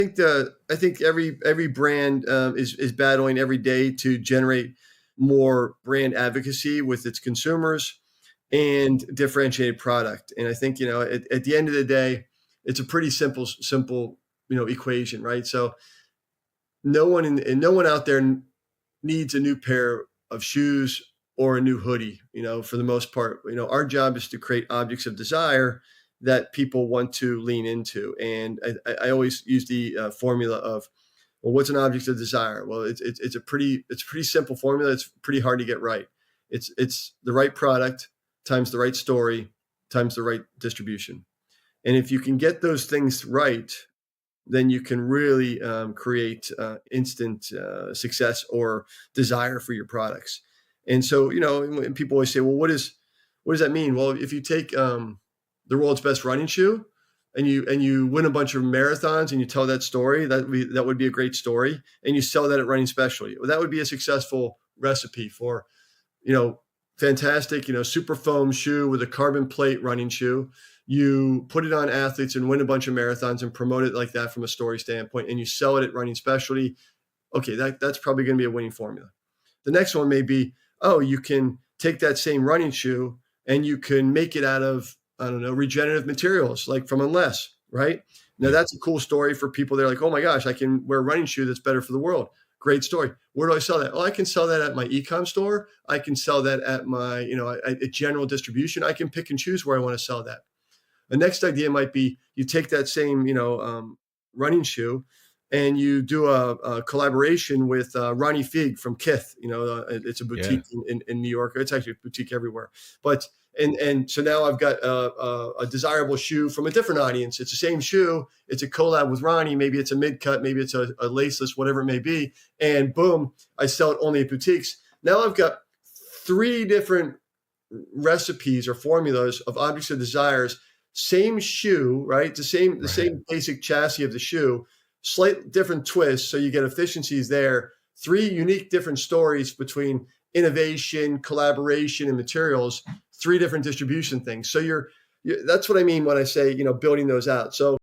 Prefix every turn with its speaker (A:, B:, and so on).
A: I think every brand is battling every day to generate more brand advocacy with its consumers and differentiated product. And I think, at the end of the day, it's a pretty simple equation, right? So no one out there needs a new pair of shoes or a new hoodie. For the most part, our job is to create objects of desire that people want to lean into. And I always use the formula of, well, what's an object of desire? Well, it's a pretty simple formula. It's pretty hard to get right. It's the right product times the right story times the right distribution. And if you can get those things right, then you can really create instant success or desire for your products. And so, when people always say, well, what does that mean? Well, if you take the world's best running shoe and you win a bunch of marathons and you tell that story, that would be a great story, and you sell that at Running Specialty, well, that would be a successful recipe for, fantastic, super foam shoe with a carbon plate running shoe. You put it on athletes and win a bunch of marathons and promote it like that from a story standpoint, and you sell it at Running Specialty. Okay, that's probably going to be a winning formula. The next one may be, you can take that same running shoe and you can make it out of, I don't know, regenerative materials like from Unless, right? Now that's a cool story for people. They're like, oh my gosh, I can wear a running shoe that's better for the world. Great story. Where do I sell that? Oh, I can sell that at my e-com store. I can sell that at my, at general distribution. I can pick and choose where I want to sell that. The next idea might be you take that same, running shoe and you do a collaboration with Ronnie Fig from Kith. It's a boutique in New York. It's actually a boutique everywhere. But and so now I've got a desirable shoe from a different audience. It's the same shoe. It's a collab with Ronnie. Maybe it's a mid-cut. Maybe it's a laceless, whatever it may be. And boom, I sell it only at boutiques. Now I've got 3 different recipes or formulas of objects of desires. Same shoe, right? The same basic chassis of the shoe, slight different twists. So you get efficiencies there. 3 unique different stories between innovation, collaboration, and materials. 3 different distribution things. So that's what I mean when I say, building those out. So